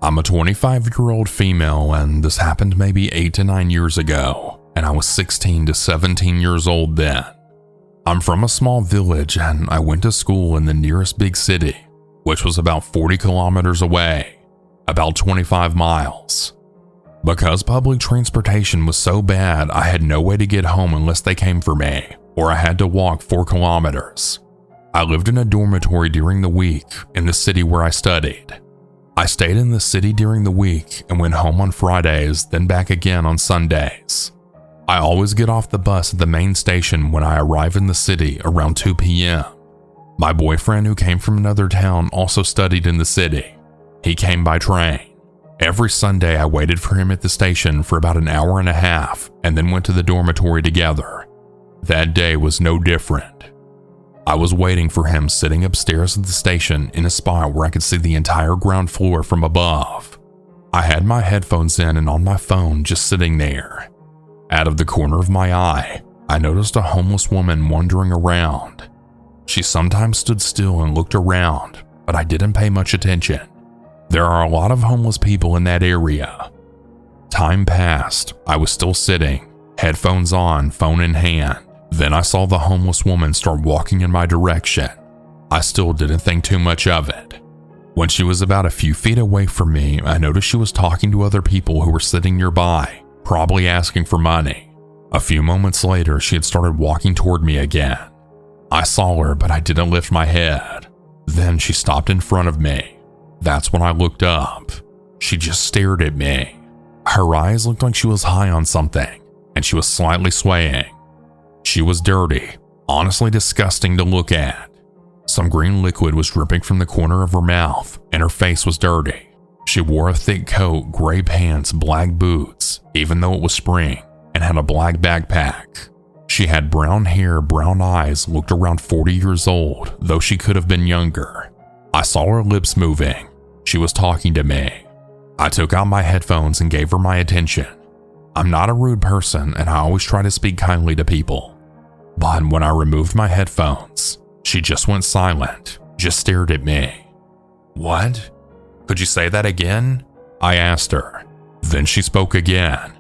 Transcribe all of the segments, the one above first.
I'm a 25-year-old female, and this happened maybe 8 to 9 years ago, and I was 16 to 17 years old then. I'm from a small village, and I went to school in the nearest big city, which was about 40 kilometers away, about 25 miles. Because public transportation was so bad, I had no way to get home unless they came for me, or I had to walk 4 kilometers. I lived in a dormitory during the week in the city where I studied. I stayed in the city during the week and went home on Fridays, then back again on Sundays. I always get off the bus at the main station when I arrive in the city around 2 p.m. My boyfriend, who came from another town, also studied in the city. He came by train. Every Sunday, I waited for him at the station for about an hour and a half and then went to the dormitory together. That day was no different. I was waiting for him sitting upstairs at the station in a spot where I could see the entire ground floor from above. I had my headphones in and on my phone just sitting there. Out of the corner of my eye, I noticed a homeless woman wandering around. She sometimes stood still and looked around, but I didn't pay much attention. There are a lot of homeless people in that area. Time passed. I was still sitting, headphones on, phone in hand. Then I saw the homeless woman start walking in my direction. I still didn't think too much of it. When she was about a few feet away from me, I noticed she was talking to other people who were sitting nearby, probably asking for money. A few moments later, she had started walking toward me again. I saw her, but I didn't lift my head. Then she stopped in front of me. That's when I looked up. She just stared at me. Her eyes looked like she was high on something, and she was slightly swaying. She was dirty, honestly disgusting to look at. Some green liquid was dripping from the corner of her mouth, and her face was dirty. She wore a thick coat, gray pants, black boots, even though it was spring, and had a black backpack. She had brown hair, brown eyes, looked around 40 years old, though she could have been younger. I saw her lips moving. She was talking to me. I took out my headphones and gave her my attention. I'm not a rude person, and I always try to speak kindly to people. But when I removed my headphones, she just went silent, just stared at me. "What? Could you say that again?" I asked her. Then she spoke again,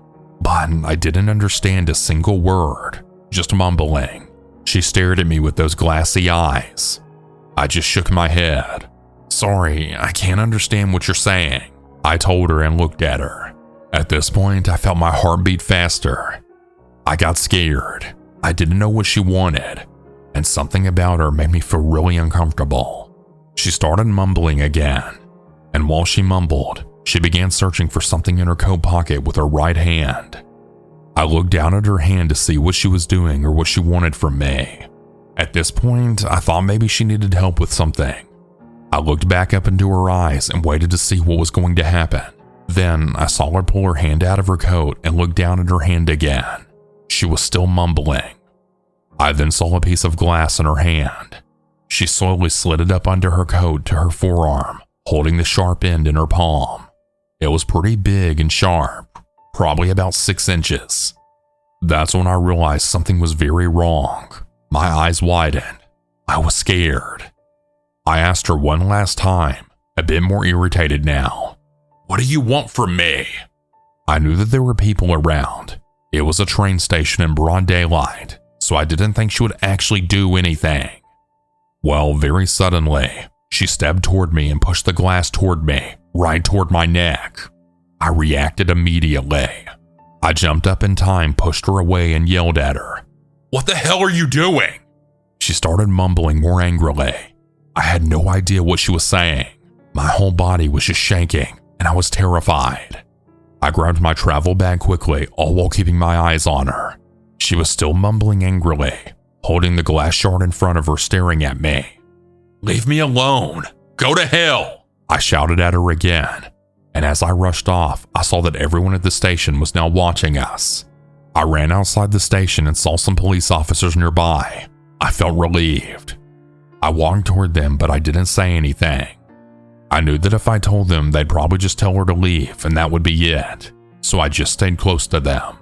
but I didn't understand a single word, just mumbling. She stared at me with those glassy eyes. I just shook my head. "Sorry, I can't understand what you're saying," I told her and looked at her. At this point, I felt my heart beat faster. I got scared. I didn't know what she wanted, and something about her made me feel really uncomfortable. She started mumbling again, and while she mumbled, she began searching for something in her coat pocket with her right hand. I looked down at her hand to see what she was doing or what she wanted from me. At this point, I thought maybe she needed help with something. I looked back up into her eyes and waited to see what was going to happen. Then I saw her pull her hand out of her coat and look down at her hand again. She was still mumbling. I then saw a piece of glass in her hand. She slowly slid it up under her coat to her forearm, holding the sharp end in her palm. It was pretty big and sharp, probably about 6 inches. That's when I realized something was very wrong. My eyes widened. I was scared. I asked her one last time, a bit more irritated now. "What do you want from me?" I knew that there were people around. It was a train station in broad daylight, so I didn't think she would actually do anything. Well, very suddenly, she stepped toward me and pushed the glass toward me, right toward my neck. I reacted immediately. I jumped up in time, pushed her away, and yelled at her. "What the hell are you doing?" She started mumbling more angrily. I had no idea what she was saying. My whole body was just shaking, and I was terrified. I grabbed my travel bag quickly, all while keeping my eyes on her. She was still mumbling angrily, holding the glass shard in front of her, staring at me. "Leave me alone! Go to hell!" I shouted at her again, and as I rushed off, I saw that everyone at the station was now watching us. I ran outside the station and saw some police officers nearby. I felt relieved. I walked toward them, but I didn't say anything. I knew that if I told them, they'd probably just tell her to leave and that would be it, so I just stayed close to them.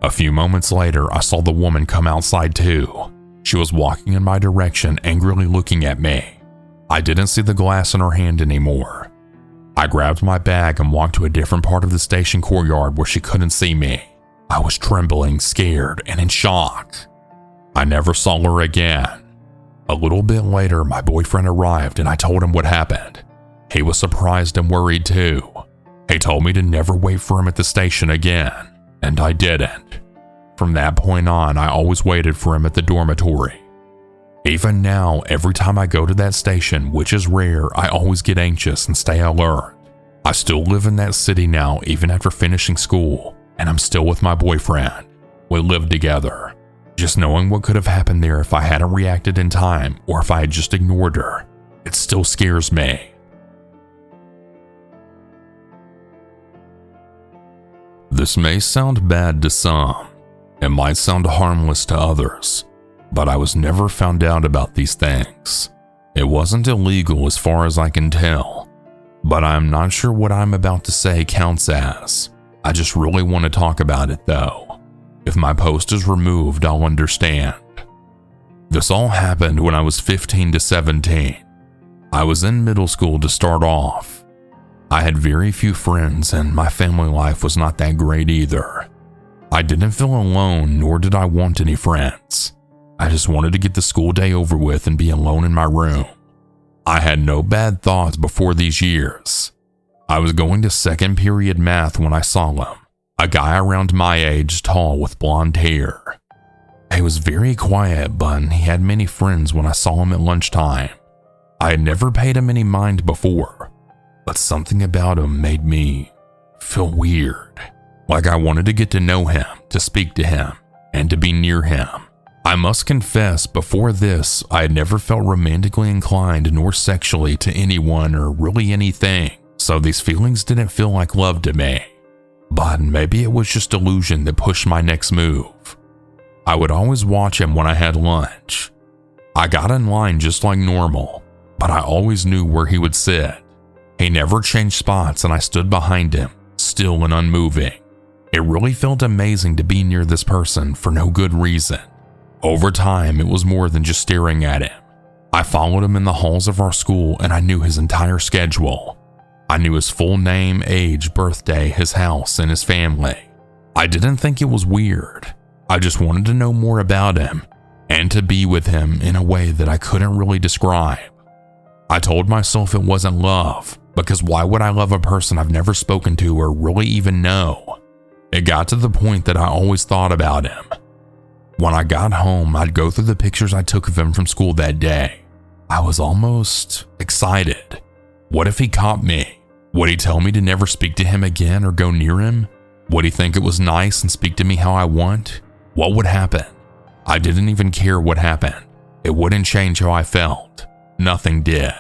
A few moments later, I saw the woman come outside too. She was walking in my direction, angrily looking at me. I didn't see the glass in her hand anymore. I grabbed my bag and walked to a different part of the station courtyard where she couldn't see me. I was trembling, scared, and in shock. I never saw her again. A little bit later, my boyfriend arrived and I told him what happened. He was surprised and worried too. He told me to never wait for him at the station again, and I didn't. From that point on, I always waited for him at the dormitory. Even now, every time I go to that station, which is rare, I always get anxious and stay alert. I still live in that city now, even after finishing school, and I'm still with my boyfriend. We live together. Just knowing what could have happened there if I hadn't reacted in time or if I had just ignored her, it still scares me. This may sound bad to some. It might sound harmless to others, but I was never found out about these things. It wasn't illegal as far as I can tell, but I'm not sure what I'm about to say counts as. I just really want to talk about it though. If my post is removed, I'll understand. This all happened when I was 15 to 17. I was in middle school to start off. I had very few friends and my family life was not that great either. I didn't feel alone, nor did I want any friends. I just wanted to get the school day over with and be alone in my room. I had no bad thoughts before these years. I was going to second period math when I saw him, a guy around my age, tall with blonde hair. He was very quiet, but he had many friends when I saw him at lunchtime. I had never paid him any mind before, but something about him made me feel weird. Like I wanted to get to know him, to speak to him, and to be near him. I must confess, before this, I had never felt romantically inclined nor sexually to anyone or really anything, so these feelings didn't feel like love to me. But maybe it was just delusion that pushed my next move. I would always watch him when I had lunch. I got in line just like normal, but I always knew where he would sit. He never changed spots and I stood behind him, still and unmoving. It really felt amazing to be near this person for no good reason. Over time, it was more than just staring at him. I followed him in the halls of our school and I knew his entire schedule. I knew his full name, age, birthday, his house, and his family. I didn't think it was weird. I just wanted to know more about him and to be with him in a way that I couldn't really describe. I told myself it wasn't love, because why would I love a person I've never spoken to or really even know? It got to the point that I always thought about him. When I got home, I'd go through the pictures I took of him from school that day. I was almost excited. What if he caught me? Would he tell me to never speak to him again or go near him? Would he think it was nice and speak to me how I want? What would happen? I didn't even care what happened. It wouldn't change how I felt. Nothing did.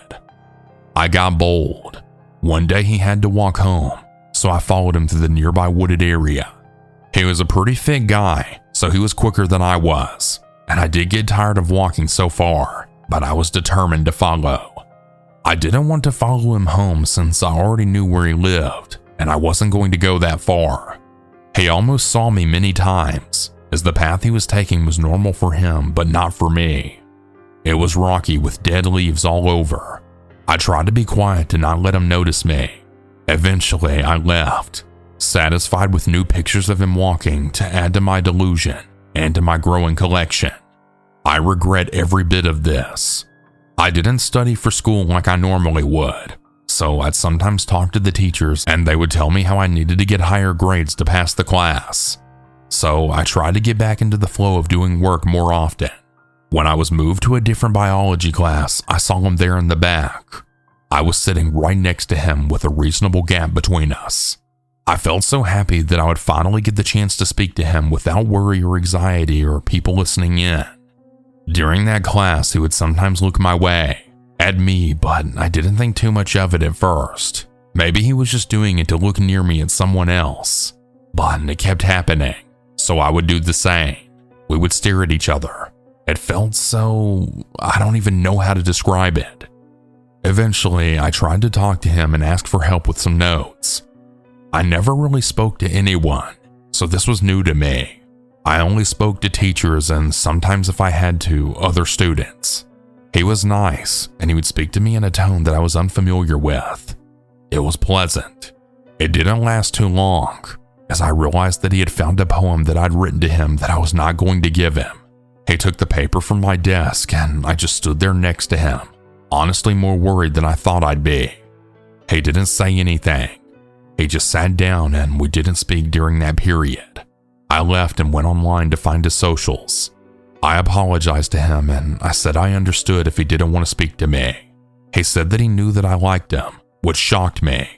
I got bold. One day he had to walk home, so I followed him to the nearby wooded area. He was a pretty fit guy, so he was quicker than I was, and I did get tired of walking so far, but I was determined to follow. I didn't want to follow him home since I already knew where he lived, and I wasn't going to go that far. He almost saw me many times, as the path he was taking was normal for him, but not for me. It was rocky with dead leaves all over. I tried to be quiet to not let him notice me. Eventually, I left, satisfied with new pictures of him walking to add to my delusion and to my growing collection. I regret every bit of this. I didn't study for school like I normally would, so I'd sometimes talk to the teachers and they would tell me how I needed to get higher grades to pass the class. So I tried to get back into the flow of doing work more often. When I was moved to a different biology class, I saw him there in the back. I was sitting right next to him with a reasonable gap between us. I felt so happy that I would finally get the chance to speak to him without worry or anxiety or people listening in. During that class, he would sometimes look my way, at me, but I didn't think too much of it at first. Maybe he was just doing it to look near me at someone else, but it kept happening, so I would do the same. We would stare at each other. It felt so, I don't even know how to describe it. Eventually, I tried to talk to him and ask for help with some notes. I never really spoke to anyone, so this was new to me. I only spoke to teachers and sometimes, if I had to, other students. He was nice, and he would speak to me in a tone that I was unfamiliar with. it was pleasant. It didn't last too long, as I realized that he had found a poem that I'd written to him that I was not going to give him. He took the paper from my desk and I just stood there next to him, honestly more worried than I thought I'd be. He didn't say anything. He just sat down and we didn't speak during that period. I left and went online to find his socials. I apologized to him and I said I understood if he didn't want to speak to me. He said that he knew that I liked him, which shocked me.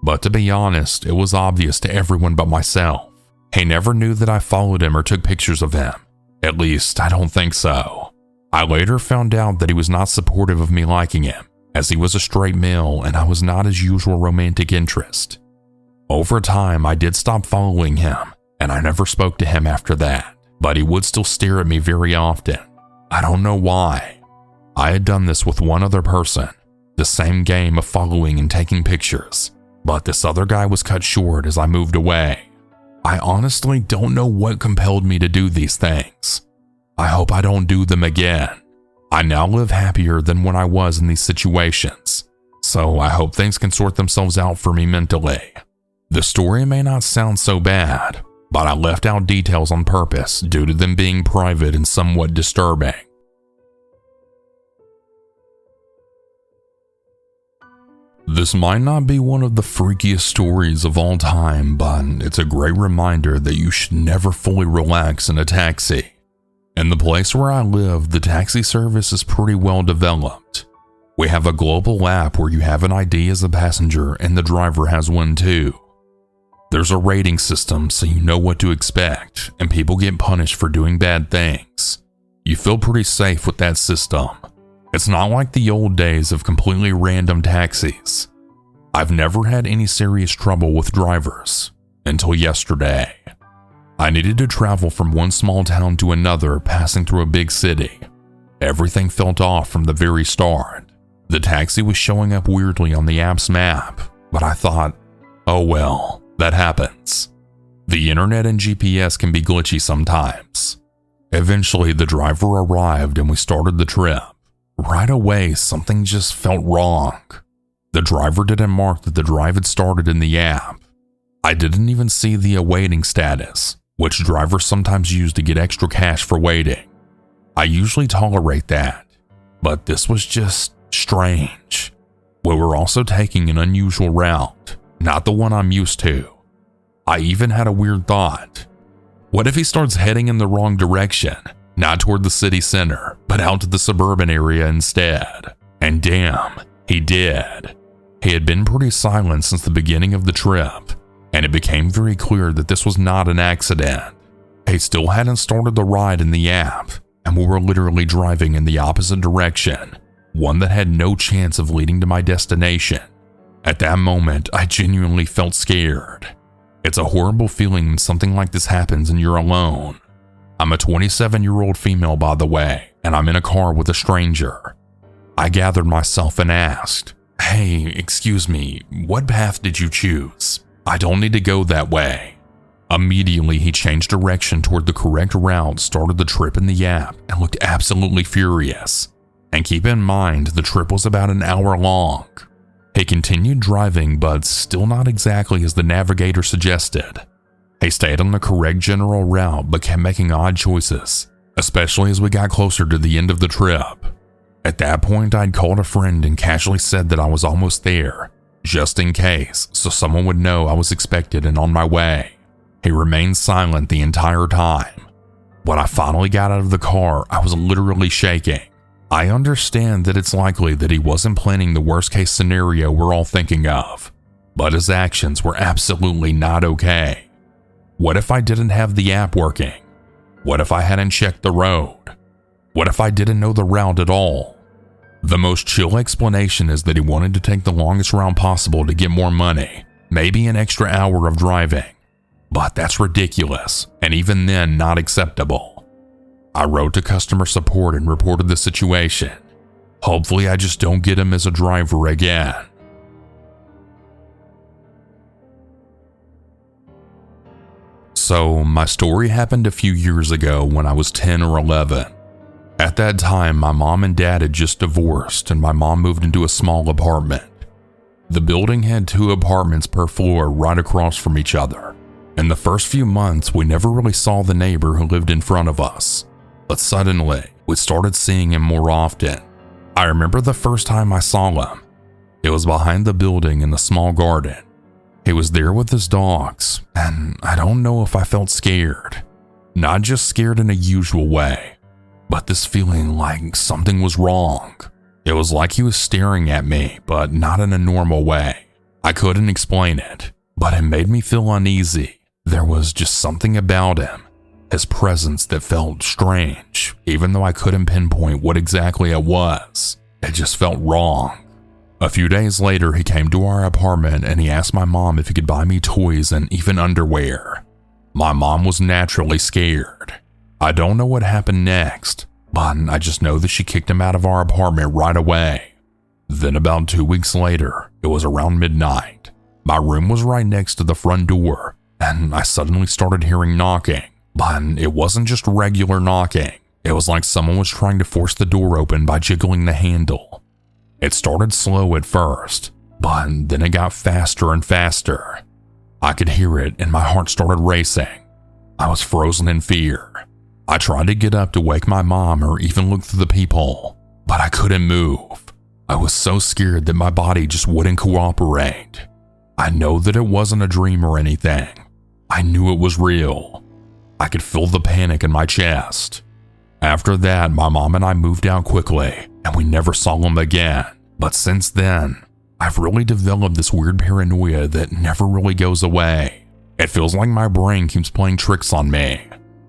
But to be honest, it was obvious to everyone but myself. He never knew that I followed him or took pictures of him. At least, I don't think so. I later found out that he was not supportive of me liking him, as he was a straight male and I was not his usual romantic interest. Over time, I did stop following him, and I never spoke to him after that, but he would still stare at me very often. I don't know why. I had done this with one other person, the same game of following and taking pictures, but this other guy was cut short as I moved away. I honestly don't know what compelled me to do these things. I hope I don't do them again. I now live happier than when I was in these situations, so I hope things can sort themselves out for me mentally. The story may not sound so bad, but I left out details on purpose due to them being private and somewhat disturbing. This might not be one of the freakiest stories of all time, but it's a great reminder that you should never fully relax in a taxi. In the place where I live, the taxi service is pretty well developed. We have a global app where you have an ID as a passenger and the driver has one too. There's a rating system so you know what to expect, and people get punished for doing bad things. You feel pretty safe with that system. It's not like the old days of completely random taxis. I've never had any serious trouble with drivers, until yesterday. I needed to travel from one small town to another, passing through a big city. Everything felt off from the very start. The taxi was showing up weirdly on the app's map, but I thought, oh well, that happens. The internet and GPS can be glitchy sometimes. Eventually, the driver arrived and we started the trip. Right away, something just felt wrong. The driver didn't mark that the drive had started in the app. I didn't even see the awaiting status, which drivers sometimes use to get extra cash for waiting. I usually tolerate that, but this was just strange. We were also taking an unusual route, not the one I'm used to. I even had a weird thought. What if he starts heading in the wrong direction? Not toward the city center, but out to the suburban area instead. And damn, he did. He had been pretty silent since the beginning of the trip, and it became very clear that this was not an accident. He still hadn't started the ride in the app, and we were literally driving in the opposite direction, one that had no chance of leading to my destination. At that moment, I genuinely felt scared. It's a horrible feeling when something like this happens and you're alone. I'm a 27-year-old female, by the way, and I'm in a car with a stranger. I gathered myself and asked, "Hey, excuse me, what path did you choose? I don't need to go that way." Immediately, he changed direction toward the correct route, started the trip in the app, and looked absolutely furious. And keep in mind, the trip was about an hour long. He continued driving, but still not exactly as the navigator suggested. He stayed on the correct general route but kept making odd choices, especially as we got closer to the end of the trip. At that point, I'd called a friend and casually said that I was almost there, just in case, so someone would know I was expected and on my way. He remained silent the entire time. When I finally got out of the car, I was literally shaking. I understand that it's likely that he wasn't planning the worst-case scenario we're all thinking of, but his actions were absolutely not okay. What if I didn't have the app working? What if I hadn't checked the road? What if I didn't know the route at all? The most chill explanation is that he wanted to take the longest route possible to get more money, maybe an extra hour of driving. But that's ridiculous, and even then not acceptable. I wrote to customer support and reported the situation. Hopefully I just don't get him as a driver again. So, my story happened a few years ago when I was 10 or 11. At that time, my mom and dad had just divorced and my mom moved into a small apartment. The building had 2 apartments per floor right across from each other. In the first few months, we never really saw the neighbor who lived in front of us, but suddenly, we started seeing him more often. I remember the first time I saw him. It was behind the building in the small garden. He was there with his dogs, and I don't know if I felt scared. Not just scared in a usual way, but this feeling like something was wrong. It was like he was staring at me, but not in a normal way. I couldn't explain it, but it made me feel uneasy. There was just something about him, his presence, that felt strange, even though I couldn't pinpoint what exactly it was. It just felt wrong. A few days later, he came to our apartment and he asked my mom if he could buy me toys and even underwear. My mom was naturally scared. I don't know what happened next, but I just know that she kicked him out of our apartment right away. Then about 2 weeks later, it was around midnight. My room was right next to the front door, and I suddenly started hearing knocking, but it wasn't just regular knocking. It was like someone was trying to force the door open by jiggling the handle. It started slow at first, but then it got faster and faster. I could hear it and my heart started racing. I was frozen in fear. I tried to get up to wake my mom or even look through the peephole, but I couldn't move. I was so scared that my body just wouldn't cooperate. I know that it wasn't a dream or anything. I knew it was real. I could feel the panic in my chest. After that, my mom and I moved out quickly, and we never saw him again. But since then, I've really developed this weird paranoia that never really goes away. It feels like my brain keeps playing tricks on me.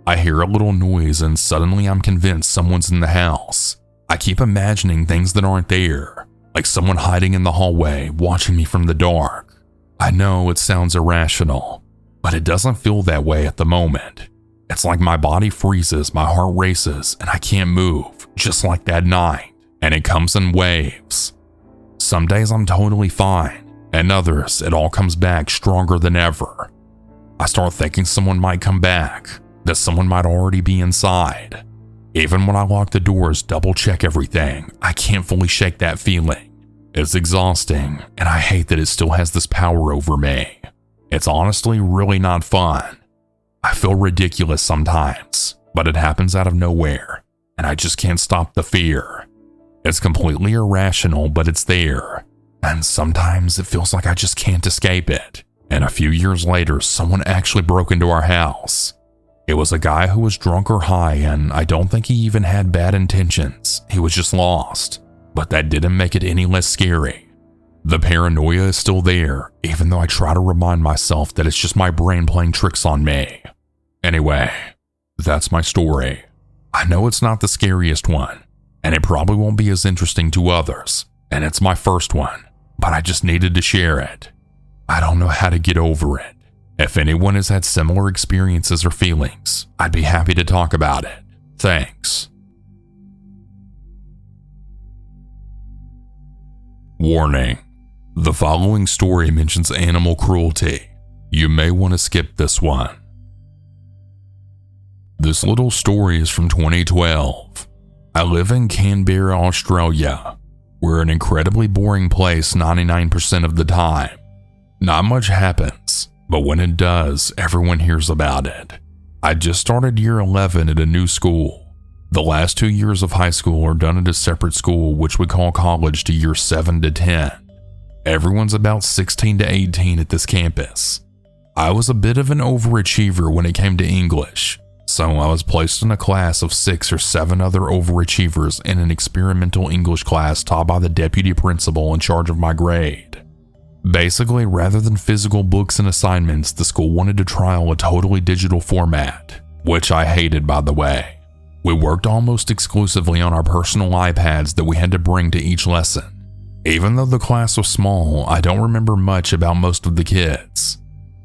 I hear a little noise and suddenly I'm convinced someone's in the house. I keep imagining things that aren't there, like someone hiding in the hallway, watching me from the dark. I know it sounds irrational, but it doesn't feel that way at the moment. It's like my body freezes, my heart races, and I can't move, just like that night. And it comes in waves. Some days I'm totally fine, and others it all comes back stronger than ever. I start thinking someone might come back, that someone might already be inside. Even when I lock the doors, double check everything, I can't fully shake that feeling. It's exhausting, and I hate that it still has this power over me. It's honestly really not fun. I feel ridiculous sometimes, but it happens out of nowhere, and I just can't stop the fear. It's completely irrational, but it's there, and sometimes it feels like I just can't escape it. And a few years later, someone actually broke into our house. It was a guy who was drunk or high, and I don't think he even had bad intentions. He was just lost, but that didn't make it any less scary. The paranoia is still there, even though I try to remind myself that it's just my brain playing tricks on me. Anyway, that's my story. I know it's not the scariest one, and it probably won't be as interesting to others, and it's my first one, but I just needed to share it. I don't know how to get over it. If anyone has had similar experiences or feelings, I'd be happy to talk about it. Thanks. Warning: the following story mentions animal cruelty. You may want to skip this one. This little story is from 2012. I live in Canberra, Australia. We're an incredibly boring place 99% of the time. Not much happens, but when it does, everyone hears about it. I just started year 11 at a new school. The last 2 years of high school are done at a separate school, which we call college, to year 7 to 10. Everyone's about 16 to 18 at this campus. I was a bit of an overachiever when it came to English, so I was placed in a class of 6 or 7 other overachievers in an experimental English class taught by the deputy principal in charge of my grade. Basically, rather than physical books and assignments, the school wanted to trial a totally digital format, which I hated, by the way. We worked almost exclusively on our personal iPads that we had to bring to each lesson. Even though the class was small, I don't remember much about most of the kids.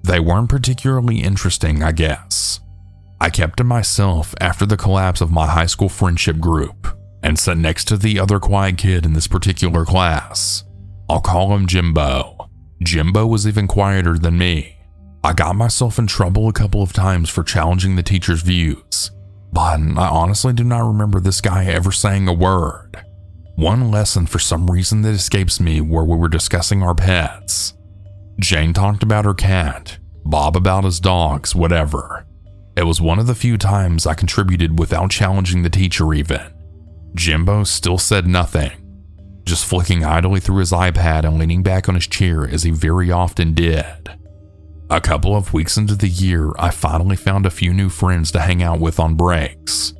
They weren't particularly interesting, I guess. I kept to myself after the collapse of my high school friendship group and sat next to the other quiet kid in this particular class. I'll call him Jimbo. Jimbo was even quieter than me. I got myself in trouble a couple of times for challenging the teacher's views, but I honestly do not remember this guy ever saying a word. One lesson for some reason that escapes me where we were discussing our pets. Jane talked about her cat, Bob about his dogs, whatever. It was one of the few times I contributed without challenging the teacher even. Jimbo still said nothing, just flicking idly through his iPad and leaning back on his chair as he very often did. A couple of weeks into the year, I finally found a few new friends to hang out with on breaks.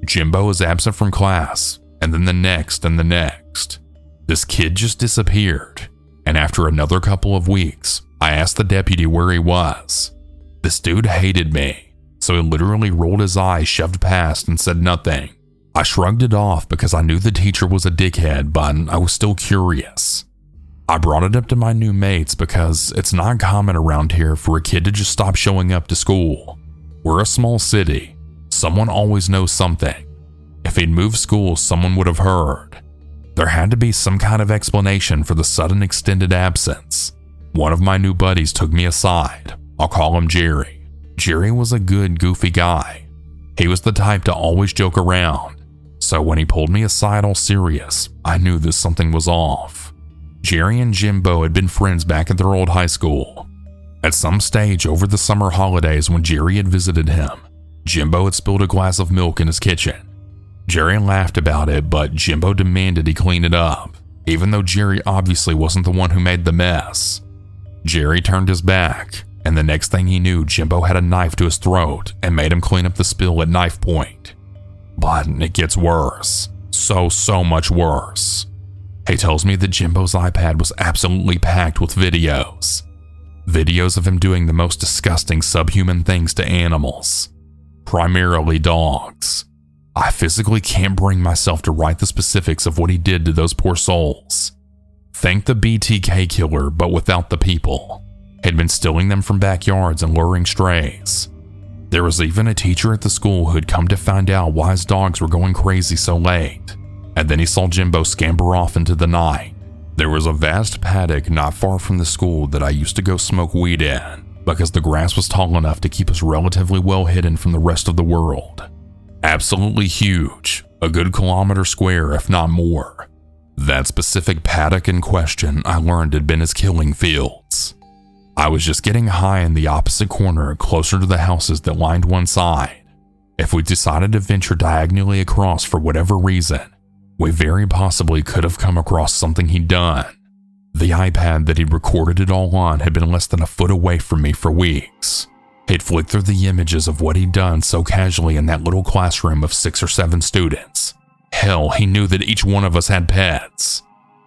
Jimbo was absent from class, and then the next and the next. This kid just disappeared, and after another couple of weeks, I asked the deputy where he was. This dude hated me, so he literally rolled his eyes, shoved past, and said nothing. I shrugged it off because I knew the teacher was a dickhead, but I was still curious. I brought it up to my new mates because it's not common around here for a kid to just stop showing up to school. We're a small city. Someone always knows something. If he'd moved schools, someone would have heard. There had to be some kind of explanation for the sudden extended absence. One of my new buddies took me aside. I'll call him Jerry. Jerry was a good, goofy guy. He was the type to always joke around. So when he pulled me aside all serious, I knew that something was off. Jerry and Jimbo had been friends back at their old high school. At some stage over the summer holidays when Jerry had visited him, Jimbo had spilled a glass of milk in his kitchen. Jerry laughed about it, but Jimbo demanded he clean it up, even though Jerry obviously wasn't the one who made the mess. Jerry turned his back, and the next thing he knew, Jimbo had a knife to his throat and made him clean up the spill at knife point. But it gets worse. So much worse. He tells me that Jimbo's iPad was absolutely packed with videos. Videos of him doing the most disgusting subhuman things to animals. Primarily dogs. I physically can't bring myself to write the specifics of what he did to those poor souls. Think the BTK killer, but without the people. He'd been stealing them from backyards and luring strays. There was even a teacher at the school who had come to find out why his dogs were going crazy so late, and then he saw Jimbo scamper off into the night. There was a vast paddock not far from the school that I used to go smoke weed in, because the grass was tall enough to keep us relatively well hidden from the rest of the world. Absolutely huge, a good kilometer square if not more. That specific paddock in question I learned had been his killing fields. I was just getting high in the opposite corner, closer to the houses that lined one side. If we decided to venture diagonally across for whatever reason, we very possibly could have come across something he'd done. The iPad that he'd recorded it all on had been less than a foot away from me for weeks. He'd flicked through the images of what he'd done so casually in that little classroom of 6 or 7 students. Hell, he knew that each one of us had pets.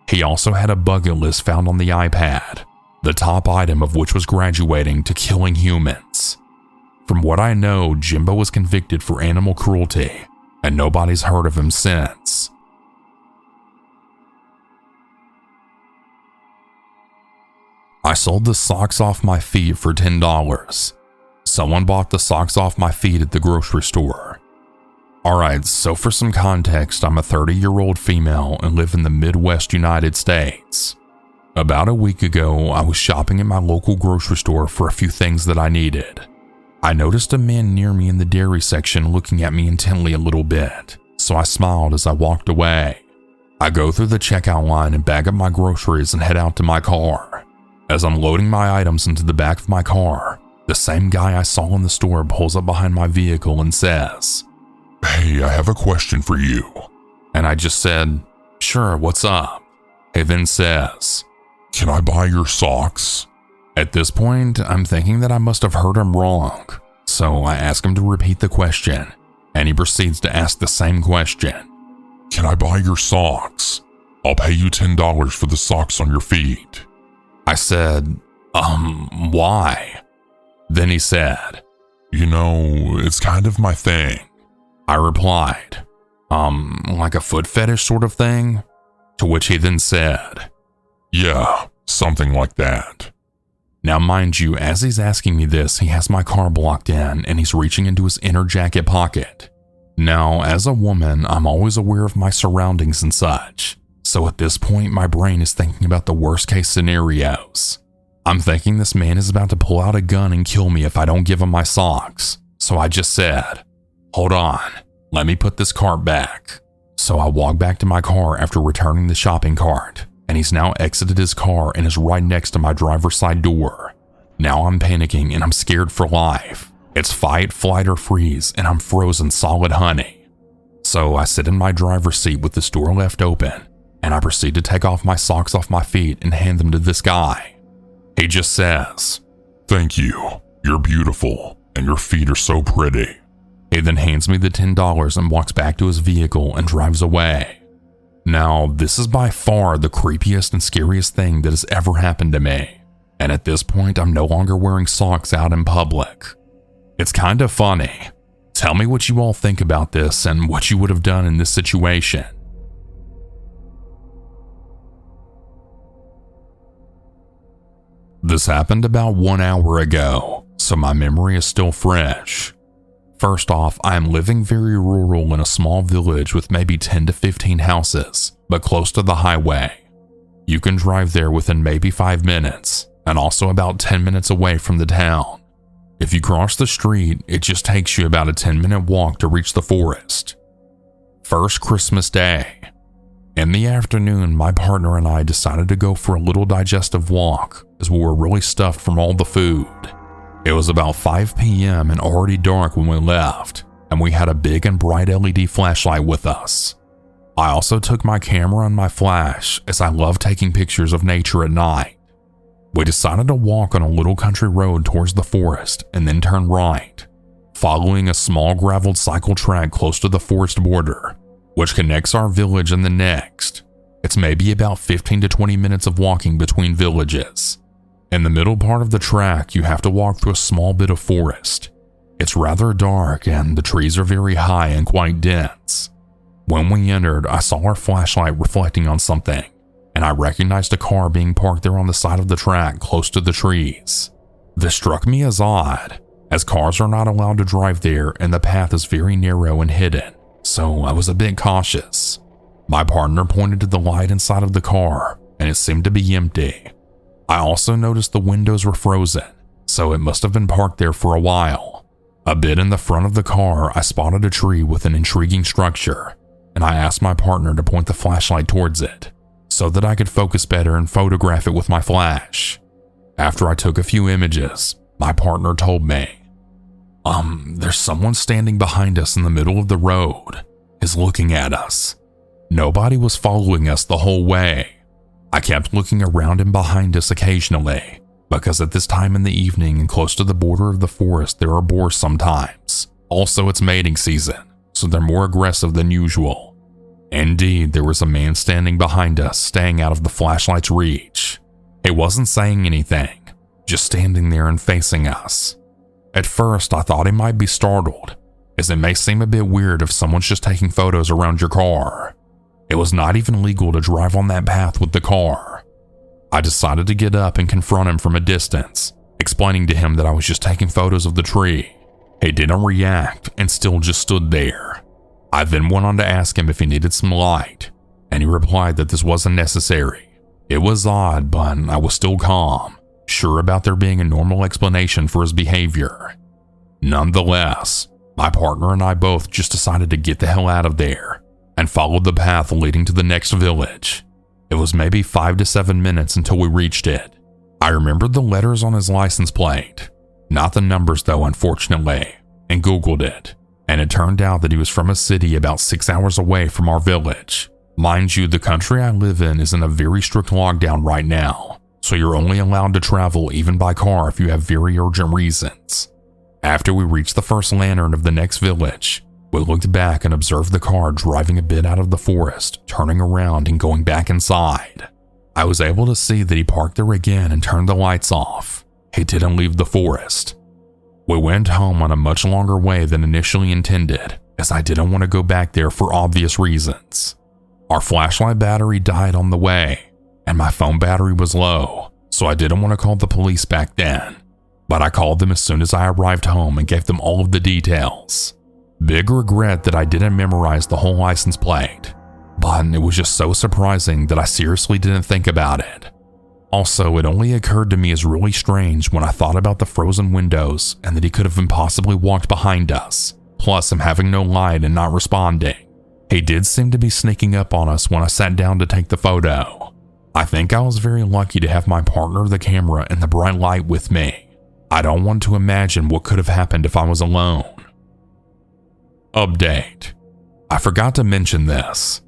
He also had a bucket list found on the iPad, the top item of which was graduating to killing humans. From what I know, Jimbo was convicted for animal cruelty, and nobody's heard of him since. I sold the socks off my feet for $10. Someone bought the socks off my feet at the grocery store. Alright, so for some context, I'm a 30-year-old female and live in the Midwest United States. About a week ago, I was shopping at my local grocery store for a few things that I needed. I noticed a man near me in the dairy section looking at me intently a little bit, so I smiled as I walked away. I go through the checkout line and bag up my groceries and head out to my car. As I'm loading my items into the back of my car, the same guy I saw in the store pulls up behind my vehicle and says, "Hey, I have a question for you." And I just said, "Sure, what's up?" He then says, "Can I buy your socks?" At this point, I'm thinking that I must have heard him wrong, so I ask him to repeat the question, and he proceeds to ask the same question. "Can I buy your socks? I'll pay you $10 for the socks on your feet." I said, why? Then he said, "You know, it's kind of my thing." I replied, like a foot fetish sort of thing? To which he then said, "Yeah, something like that." Now mind you, as he's asking me this, he has my car blocked in and he's reaching into his inner jacket pocket. Now, as a woman, I'm always aware of my surroundings and such. So at this point, my brain is thinking about the worst case scenarios. I'm thinking this man is about to pull out a gun and kill me if I don't give him my socks. So I just said, "Hold on, let me put this cart back." So I walk back to my car after returning the shopping cart, and he's now exited his car and is right next to my driver's side door. Now I'm panicking and I'm scared for life. It's fight, flight, or freeze, and I'm frozen solid honey. So I sit in my driver's seat with this door left open, and I proceed to take off my socks off my feet and hand them to this guy. He just says, "Thank you. You're beautiful, and your feet are so pretty." He then hands me the $10 and walks back to his vehicle and drives away. Now, this is by far the creepiest and scariest thing that has ever happened to me. And at this point, I'm no longer wearing socks out in public. It's kind of funny. Tell me what you all think about this and what you would have done in this situation. This happened about 1 hour ago, so my memory is still fresh. First off, I am living very rural in a small village with maybe 10 to 15 houses, but close to the highway. You can drive there within maybe 5 minutes, and also about 10 minutes away from the town. If you cross the street, it just takes you about a 10-minute walk to reach the forest. First Christmas Day. In the afternoon, my partner and I decided to go for a little digestive walk as we were really stuffed from all the food. It was about 5 p.m. and already dark when we left, and we had a big and bright LED flashlight with us. I also took my camera and my flash, as I love taking pictures of nature at night. We decided to walk on a little country road towards the forest and then turn right, following a small graveled cycle track close to the forest border, which connects our village and the next. It's maybe about 15 to 20 minutes of walking between villages. In the middle part of the track, you have to walk through a small bit of forest. It's rather dark and the trees are very high and quite dense. When we entered, I saw our flashlight reflecting on something, and I recognized a car being parked there on the side of the track close to the trees. This struck me as odd, as cars are not allowed to drive there and the path is very narrow and hidden, so I was a bit cautious. My partner pointed to the light inside of the car, and it seemed to be empty. I also noticed the windows were frozen, so it must have been parked there for a while. A bit in the front of the car, I spotted a tree with an intriguing structure, and I asked my partner to point the flashlight towards it, so that I could focus better and photograph it with my flash. After I took a few images, my partner told me, there's someone standing behind us in the middle of the road, is looking at us. Nobody was following us the whole way. I kept looking around and behind us occasionally, because at this time in the evening and close to the border of the forest there are boars sometimes. Also, it's mating season, so they're more aggressive than usual. Indeed, there was a man standing behind us, staying out of the flashlight's reach. He wasn't saying anything, just standing there and facing us. At first, I thought he might be startled, as it may seem a bit weird if someone's just taking photos around your car. It was not even legal to drive on that path with the car. I decided to get up and confront him from a distance, explaining to him that I was just taking photos of the tree. He didn't react and still just stood there. I then went on to ask him if he needed some light, and he replied that this wasn't necessary. It was odd, but I was still calm, sure about there being a normal explanation for his behavior. Nonetheless, my partner and I both just decided to get the hell out of there and followed the path leading to the next village. It was maybe 5 to 7 minutes until we reached it. I remembered the letters on his license plate, not the numbers though, unfortunately, and Googled it, and it turned out that he was from a city about 6 hours away from our village. Mind you, the country I live in is in a very strict lockdown right now, so you're only allowed to travel even by car if you have very urgent reasons. After we reached the first lantern of the next village, we looked back and observed the car driving a bit out of the forest, turning around and going back inside. I was able to see that he parked there again and turned the lights off. He didn't leave the forest. We went home on a much longer way than initially intended, as I didn't want to go back there for obvious reasons. Our flashlight battery died on the way, and my phone battery was low, so I didn't want to call the police back then. But I called them as soon as I arrived home and gave them all of the details. Big regret that I didn't memorize the whole license plate, but it was just so surprising that I seriously didn't think about it. Also, it only occurred to me as really strange when I thought about the frozen windows and that he could have impossibly walked behind us, plus him having no light and not responding. He did seem to be sneaking up on us when I sat down to take the photo. I think I was very lucky to have my partner, the camera, and the bright light with me. I don't want to imagine what could have happened if I was alone. Update. I forgot to mention this.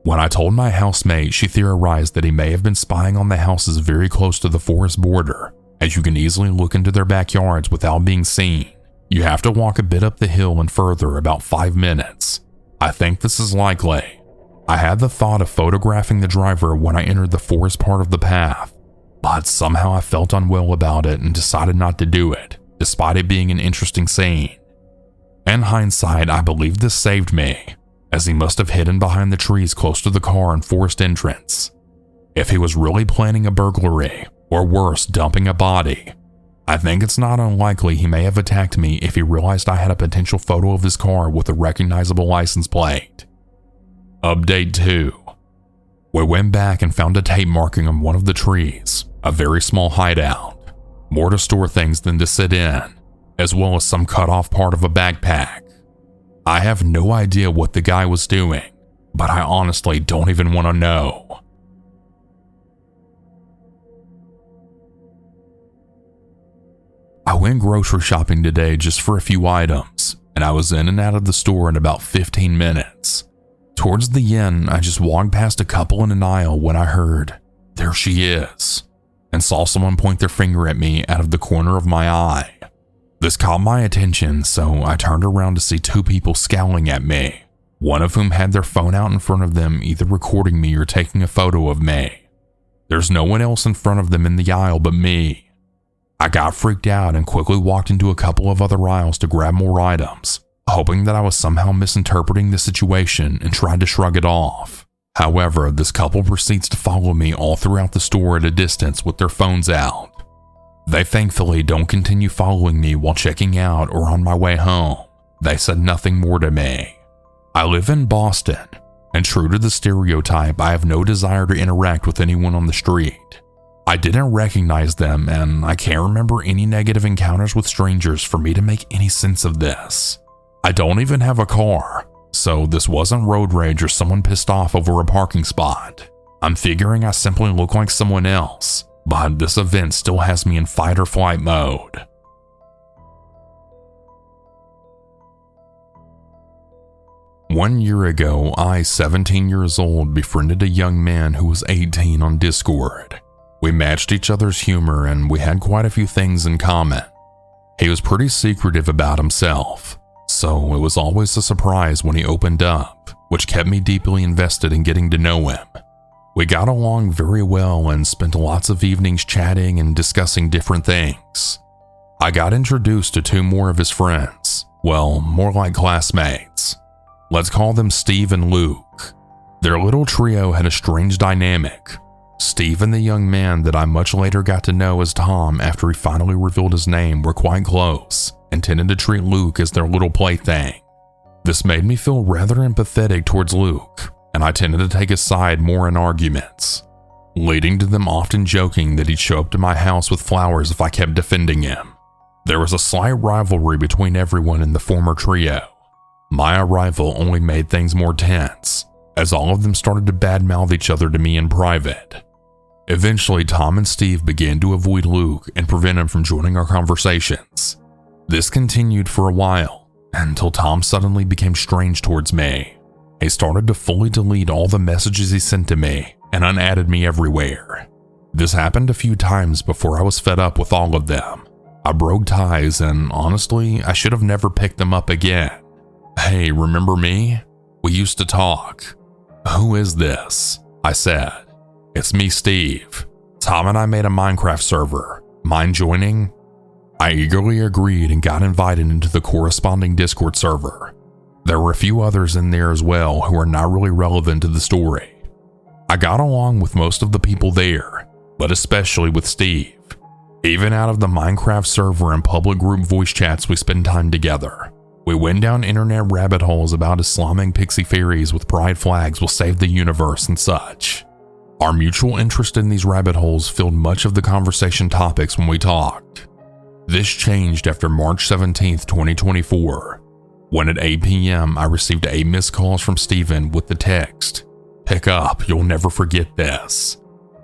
When I told my housemate, she theorized that he may have been spying on the houses very close to the forest border, as you can easily look into their backyards without being seen. You have to walk a bit up the hill and further about 5 minutes. I think this is likely. I had the thought of photographing the driver when I entered the forest part of the path, but somehow I felt unwell about it and decided not to do it, despite it being an interesting scene. In hindsight, I believe this saved me, as he must have hidden behind the trees close to the car and forest entrance. If he was really planning a burglary, or worse, dumping a body, I think it's not unlikely he may have attacked me if he realized I had a potential photo of his car with a recognizable license plate. Update 2. We went back and found a tape marking on one of the trees, a very small hideout, more to store things than to sit in, as well as some cut off part of a backpack. I have no idea what the guy was doing, but I honestly don't even want to know. I went grocery shopping today just for a few items, and I was in and out of the store in about 15 minutes. Towards the end, I just walked past a couple in an aisle when I heard, "There she is," and saw someone point their finger at me out of the corner of my eye. This caught my attention, so I turned around to see two people scowling at me, one of whom had their phone out in front of them, either recording me or taking a photo of me. There's no one else in front of them in the aisle but me. I got freaked out and quickly walked into a couple of other aisles to grab more items, hoping that I was somehow misinterpreting the situation and tried to shrug it off. However, this couple proceeds to follow me all throughout the store at a distance with their phones out. They thankfully don't continue following me while checking out or on my way home. They said nothing more to me. I live in Boston, and true to the stereotype, I have no desire to interact with anyone on the street. I didn't recognize them, and I can't remember any negative encounters with strangers for me to make any sense of this. I don't even have a car, so this wasn't road rage or someone pissed off over a parking spot. I'm figuring I simply look like someone else, but this event still has me in fight or flight mode. One year ago, I, 17 years old, befriended a young man who was 18 on Discord. We matched each other's humor and we had quite a few things in common. He was pretty secretive about himself, so it was always a surprise when he opened up, which kept me deeply invested in getting to know him. We got along very well and spent lots of evenings chatting and discussing different things. I got introduced to two more of his friends, well, more like classmates. Let's call them Steve and Luke. Their little trio had a strange dynamic. Steve and the young man that I much later got to know as Tom after he finally revealed his name were quite close and tended to treat Luke as their little plaything. This made me feel rather empathetic towards Luke, and I tended to take his side more in arguments, leading to them often joking that he'd show up to my house with flowers if I kept defending him. There was a slight rivalry between everyone in the former trio. My arrival only made things more tense, as all of them started to badmouth each other to me in private. Eventually, Tom and Steve began to avoid Luke and prevent him from joining our conversations. This continued for a while, until Tom suddenly became strange towards me. He started to fully delete all the messages he sent to me and unadded me everywhere. This happened a few times before I was fed up with all of them. I broke ties, and honestly, I should have never picked them up again. "Hey, remember me? We used to talk." "Who is this?" I said. "It's me, Steve. Tom and I made a Minecraft server. Mind joining?" I eagerly agreed and got invited into the corresponding Discord server. There were a few others in there as well who are not really relevant to the story. I got along with most of the people there, but especially with Steve. Even out of the Minecraft server and public group voice chats, we spent time together. We went down internet rabbit holes about Islamic pixie fairies with pride flags will save the universe and such. Our mutual interest in these rabbit holes filled much of the conversation topics when we talked. This changed after March 17th, 2024. when at 8 p.m. I received 8 missed calls from Steven with the text, "Pick up, you'll never forget this."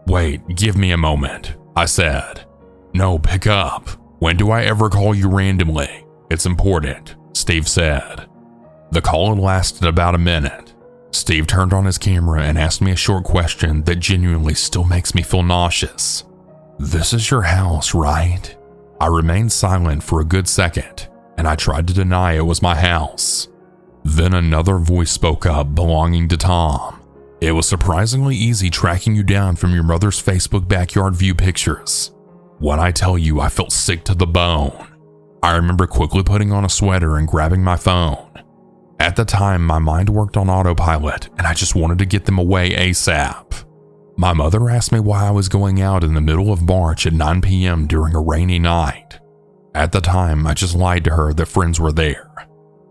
"Wait, give me a moment," I said. "No, pick up. When do I ever call you randomly? It's important," Steve said. The call had lasted about a minute. Steve turned on his camera and asked me a short question that genuinely still makes me feel nauseous. "This is your house, right?" I remained silent for a good second, and I tried to deny it was my house. Then another voice spoke up belonging to Tom. "It was surprisingly easy tracking you down from your mother's Facebook backyard view pictures. When I tell you I felt sick to the bone, I remember quickly putting on a sweater and grabbing my phone. At the time, my mind worked on autopilot and I just wanted to get them away ASAP. My mother asked me why I was going out in the middle of March at 9 p.m. during a rainy night. At the time, I just lied to her that friends were there.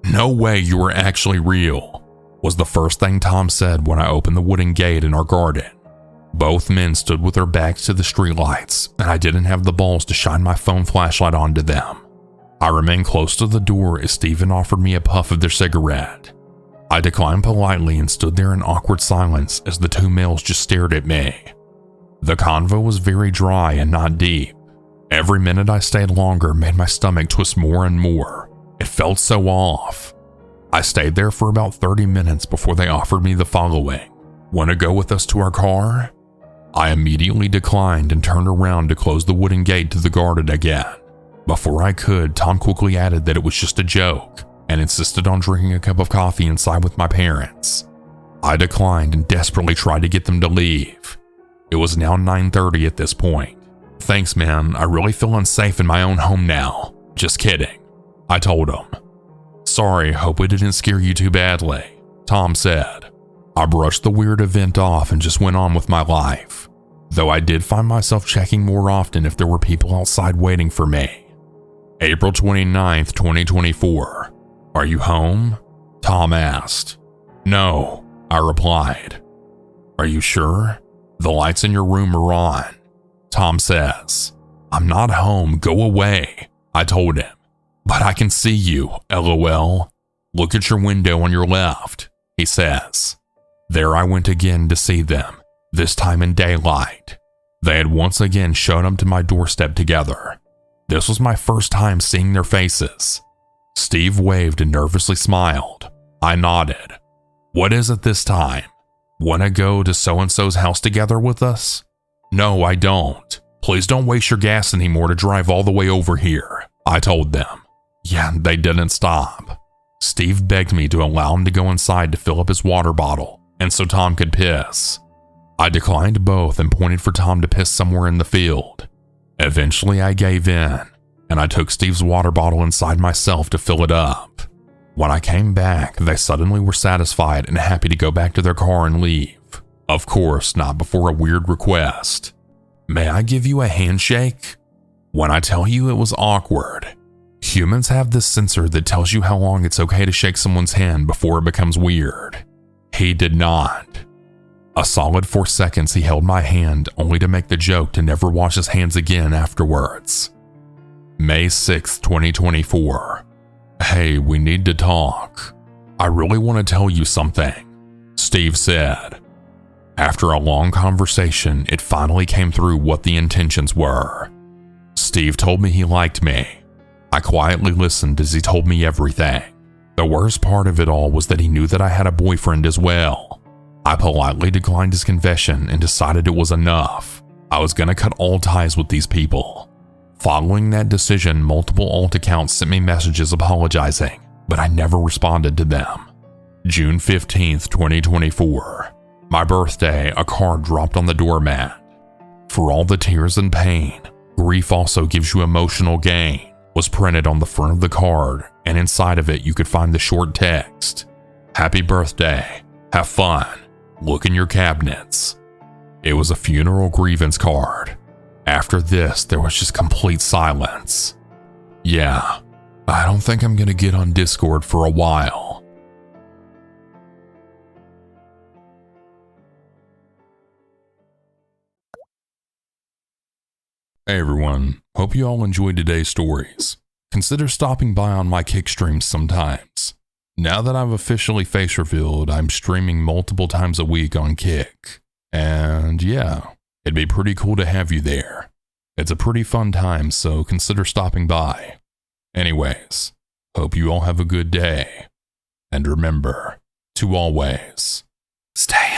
"No way you were actually real," was the first thing Tom said when I opened the wooden gate in our garden. Both men stood with their backs to the streetlights, and I didn't have the balls to shine my phone flashlight onto them. I remained close to the door as Steven offered me a puff of their cigarette. I declined politely and stood there in awkward silence as the two males just stared at me. The convo was very dry and not deep. Every minute I stayed longer made my stomach twist more and more. It felt so off. I stayed there for about 30 minutes before they offered me the following. "Want to go with us to our car?" I immediately declined and turned around to close the wooden gate to the garden again. Before I could, Tom quickly added that it was just a joke and insisted on drinking a cup of coffee inside with my parents. I declined and desperately tried to get them to leave. It was now 9:30 at this point. "Thanks, man. I really feel unsafe in my own home now. Just kidding," I told him. "Sorry, hope it didn't scare you too badly," Tom said. I brushed the weird event off and just went on with my life, though I did find myself checking more often if there were people outside waiting for me. April 29th, 2024. "Are you home?" Tom asked. "No," I replied. "Are you sure? The lights in your room are on," Tom says. "I'm not home, go away," I told him. "But I can see you, LOL. Look at your window on your left," he says. There I went again to see them, this time in daylight. They had once again shown up to my doorstep together. This was my first time seeing their faces. Steve waved and nervously smiled. I nodded. "What is it this time? Want to go to so-and-so's house together with us?" "No, I don't. Please don't waste your gas anymore to drive all the way over here," I told them. Yeah, they didn't stop. Steve begged me to allow him to go inside to fill up his water bottle, and so Tom could piss. I declined both and pointed for Tom to piss somewhere in the field. Eventually I gave in, and I took Steve's water bottle inside myself to fill it up. When I came back, they suddenly were satisfied and happy to go back to their car and leave. Of course, not before a weird request. "May I give you a handshake?" When I tell you it was awkward. Humans have this sensor that tells you how long it's okay to shake someone's hand before it becomes weird. He did not. A solid 4 seconds he held my hand, only to make the joke to never wash his hands again afterwards. May 6th, 2024. "Hey, we need to talk. I really want to tell you something," Steve said. After a long conversation, it finally came through what the intentions were. Steve told me he liked me. I quietly listened as he told me everything. The worst part of it all was that he knew that I had a boyfriend as well. I politely declined his confession and decided it was enough. I was going to cut all ties with these people. Following that decision, multiple alt accounts sent me messages apologizing, but I never responded to them. June 15th, 2024. My birthday, a card dropped on the doormat. "For all the tears and pain, grief also gives you emotional gain," was printed on the front of the card, and inside of it you could find the short text, "Happy birthday, have fun, look in your cabinets." It was a funeral grievance card. After this, there was just complete silence. Yeah, I don't think I'm gonna get on Discord for a while. Hey everyone, hope you all enjoyed today's stories. Consider stopping by on my Kick streams sometimes. Now that I've officially face revealed, I'm streaming multiple times a week on Kick. And yeah, it'd be pretty cool to have you there. It's a pretty fun time, so consider stopping by. Anyways, hope you all have a good day. And remember to always stay